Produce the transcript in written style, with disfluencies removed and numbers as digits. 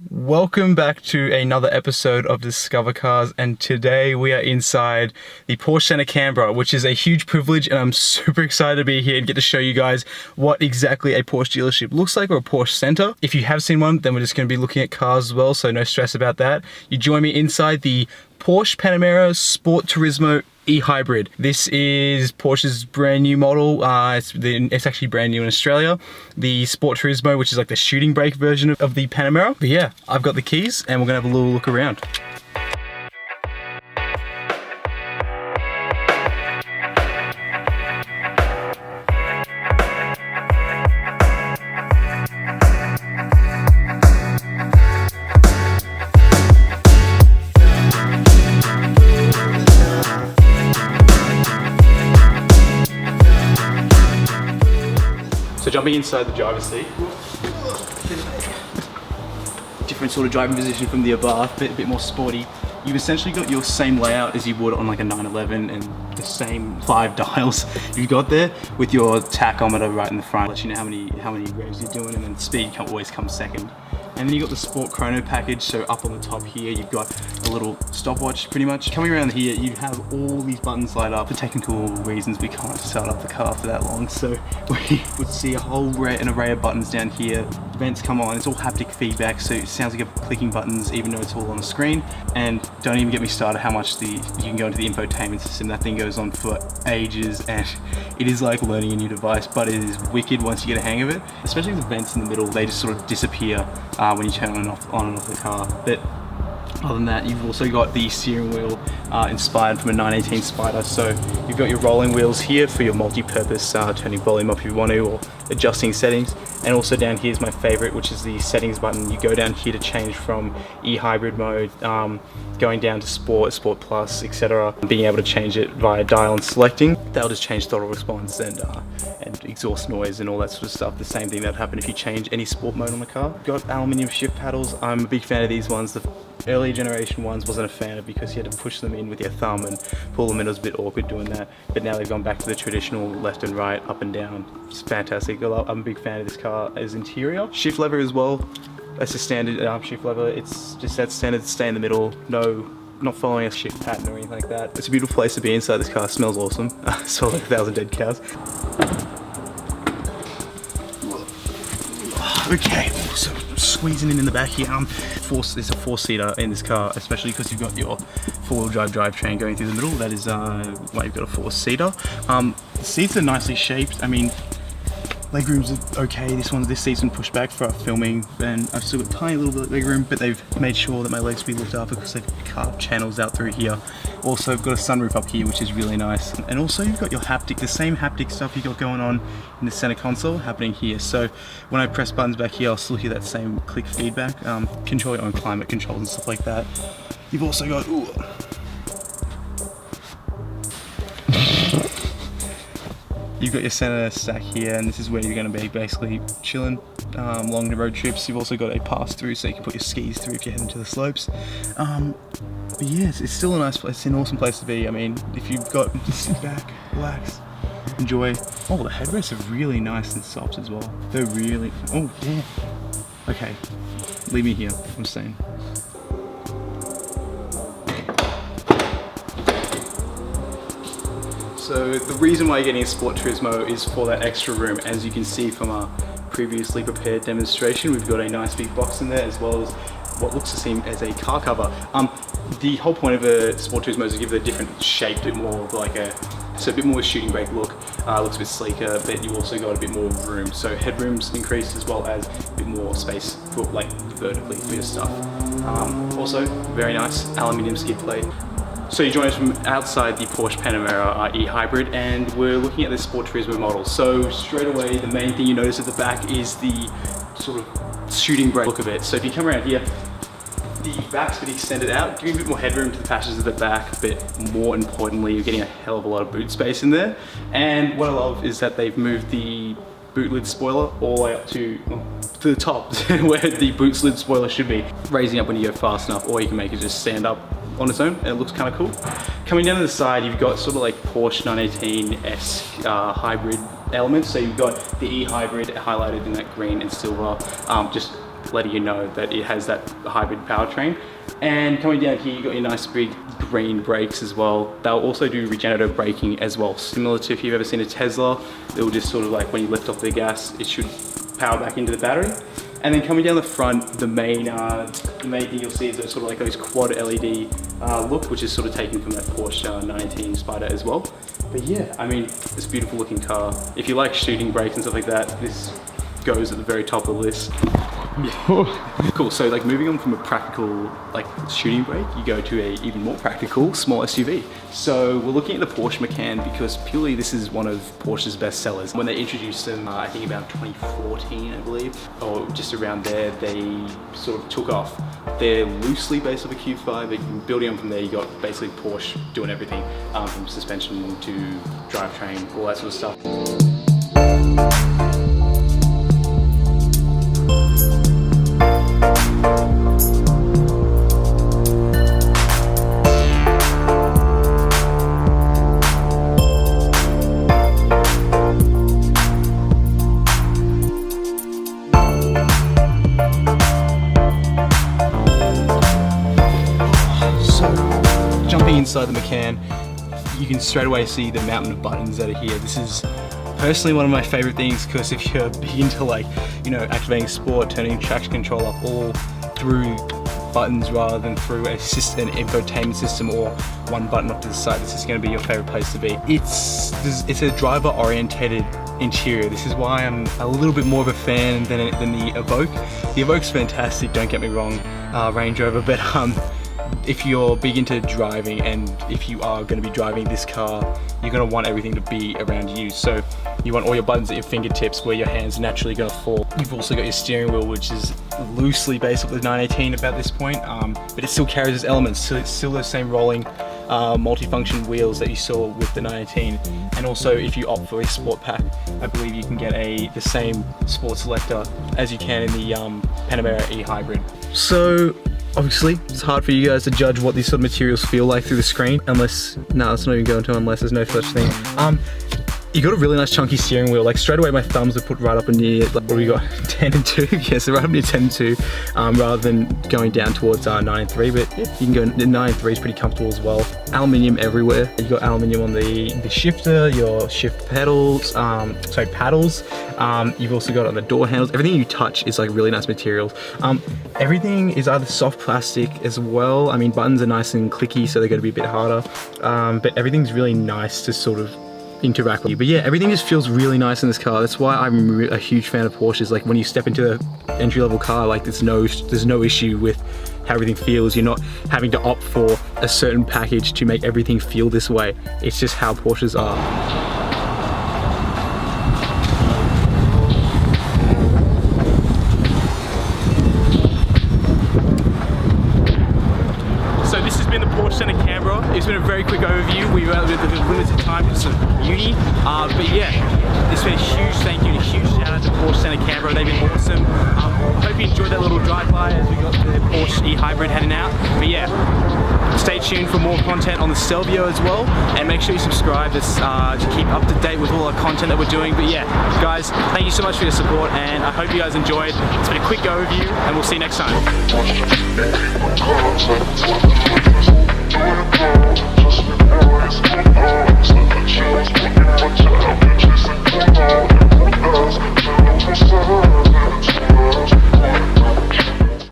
Welcome back to another episode of Discovercars, and today we are inside the Porsche Centre Canberra, which is a huge privilege, and I'm super excited to be here and get to show you guys what exactly a Porsche dealership looks like, or a Porsche Centre. If you have seen one, then we're just going to be looking at cars as well, so no stress about that. You join me inside the Porsche Panamera Sport Turismo e-hybrid. This is Porsche's brand new model. It's actually brand new in Australia. The Sport Turismo, which is like the shooting brake version of the Panamera. But yeah, I've got the keys and we're gonna have a little look around. So jumping inside the driver's seat, different sort of driving position from the Abarth, a bit more sporty. You've essentially got your same layout as you would on like a 911, and the same 5 dials you've got there, with your tachometer right in the front, let you know how many revs you're doing, and then speed always comes second. And then you've got the Sport Chrono package, so up on the top here you've got a little stopwatch pretty much. Coming around here you have all these buttons light up. For technical reasons we can't start up the car for that long, so we would see an array of buttons down here. Vents come on, it's all haptic feedback, so it sounds like you're clicking buttons even though it's all on the screen. And don't even get me started how much you can go into the infotainment system. That thing goes on for ages, and it is like learning a new device, but it is wicked once you get a hang of it. Especially the vents in the middle, they just sort of disappear when you turn on and off the car. But other than that, you've also got the steering wheel inspired from a 918 Spider. So you've got your rolling wheels here for your multi-purpose turning volume up if you want to, or adjusting settings. And also down here is my favorite, which is the settings button. You go down here to change from e-hybrid mode, going down to sport, sport plus, etc. Being able to change it via dial and selecting. That'll just change throttle response and exhaust noise and all that sort of stuff. The same thing that would happen if you change any sport mode on the car. Got aluminium shift paddles. I'm a big fan of these ones. The early generation ones wasn't a fan of, because you had to push them in with your thumb and pull them in. It was a bit awkward doing that, but now they've gone back to the traditional left and right, up and down. It's fantastic. I'm a big fan of this car as interior. Shift lever as well. That's a standard shift lever. It's just that standard stay in the middle. Not following a shift pattern or anything like that. It's a beautiful place to be inside this car. It smells awesome. Smell like 1,000 dead cows. Okay, so squeezing in the back here. There's a 4-seater in this car, especially because you've got your 4-wheel drive drivetrain going through the middle. That is why you've got a 4-seater. The seats are nicely shaped. I mean, legroom's okay. This seat's been pushed back for filming, and I've still got a tiny little bit of legroom, but they've made sure that my legs be looked after because they've carved channels out through here. Also, I've got a sunroof up here, which is really nice. And also you've got your the same haptic stuff you got going on in the center console happening here. So when I press buttons back here, I'll still hear that same click feedback. Control your own climate controls and stuff like that. You've also got, you've got your center stack here, and this is where you're going to be basically chilling along the road trips. You've also got a pass through, so you can put your skis through if you're heading to the slopes. But yeah, it's still a nice place. It's an awesome place to be. I mean, if you've got, just sit back, relax, enjoy. Oh, the headrests are really nice and soft as well. They're really, oh yeah. Okay, leave me here, I'm saying. So the reason why you're getting a Sport Turismo is for that extra room. As you can see from our previously prepared demonstration, we've got a nice big box in there, as well as what looks to seem as a car cover. The whole point of a Sport Turismo is to give it a different shape, a bit more of like a bit more shooting brake look. Looks a bit sleeker, but you've also got a bit more room. So headroom's increased, as well as a bit more space for like vertically for your stuff. Also very nice aluminium skid plate. So you join us from outside the Porsche Panamera e-hybrid, and we're looking at this Sport Turismo model. So straight away, the main thing you notice at the back is the sort of shooting brake look of it. So if you come around here, the back's been extended out, giving a bit more headroom to the passengers at the back, but more importantly, you're getting a hell of a lot of boot space in there. And what I love is that they've moved the boot lid spoiler all the way up to the top, where the boot lid spoiler should be, raising up when you go fast enough, or you can make it just stand up on its own, and it looks kind of cool. Coming down to the side, you've got sort of like Porsche 918-esque hybrid elements. So you've got the e-hybrid highlighted in that green and silver, just letting you know that it has that hybrid powertrain. And coming down here, you got your nice big green brakes as well. They'll also do regenerative braking as well, similar to if you've ever seen a Tesla. It will just sort of like when you lift off the gas, it should power back into the battery. And then coming down the front, the main thing you'll see is sort of like those quad LED look, which is sort of taken from that Porsche 918 Spider as well. But yeah, I mean, it's a beautiful looking car. If you like shooting brakes and stuff like that, this goes at the very top of the list. Yeah. Cool, so like moving on from a practical like shooting brake, you go to a even more practical small SUV. So we're looking at the Porsche Macan because purely this is one of Porsche's best sellers. When they introduced them, I think about 2014, I believe, or just around there, they sort of took off. They're loosely based off a Q5, but building on from there, you got basically Porsche doing everything from suspension to drivetrain, all that sort of stuff. Inside the Macan, you can straight away see the mountain of buttons that are here. This is personally one of my favorite things because if you're big into like, you know, activating sport, turning traction control up all through buttons rather than through an infotainment system or one button off to the side, this is going to be your favorite place to be. It's a driver orientated interior. This is why I'm a little bit more of a fan than the Evoque. The Evoque's fantastic, don't get me wrong, Range Rover, but if you're big into driving and if you are going to be driving this car, you're going to want everything to be around you. So you want all your buttons at your fingertips where your hands are naturally going to fall. You've also got your steering wheel, which is loosely based off the 918 about this point, but it still carries its elements. So it's still the same rolling multifunction wheels that you saw with the 918. And also if you opt for a sport pack, I believe you can get the same sport selector as you can in the Panamera e-hybrid. So obviously, it's hard for you guys to judge what these sort of materials feel like through the screen, unless, no, let's not even go into unless there's no such thing. You got a really nice chunky steering wheel. Like straight away my thumbs are put right up near, like what do we got, 10 and 2? Yeah, so right up near 10 and 2, rather than going down towards 9 and 3, but yeah, you can go, 9 and 3 is pretty comfortable as well. Aluminium everywhere. You got aluminium on the shifter, your shift pedals, paddles. You've also got it on the door handles. Everything you touch is like really nice materials. Everything is either soft plastic as well. I mean, buttons are nice and clicky, so they're going to be a bit harder, but everything's really nice to sort of interact with you. But yeah, everything just feels really nice in this car. That's why I'm a huge fan of Porsches. Like when you step into the entry-level car, like there's no issue with how everything feels. You're not having to opt for a certain package to make everything feel this way. It's just how Porsches are. Porsche Centre Canberra. It's been a very quick overview. We were with limited time because of uni, but yeah, it's been a huge thank you and a huge shout out to Porsche Centre Canberra. They've been awesome. I hope you enjoyed that little drive-by as we got the Porsche e-hybrid heading out. But yeah, stay tuned for more content on the Stelvio as well, and make sure you subscribe to keep up to date with all our content that we're doing. But yeah, guys, thank you so much for your support, and I hope you guys enjoyed. It's been a quick overview, and we'll see you next time. Just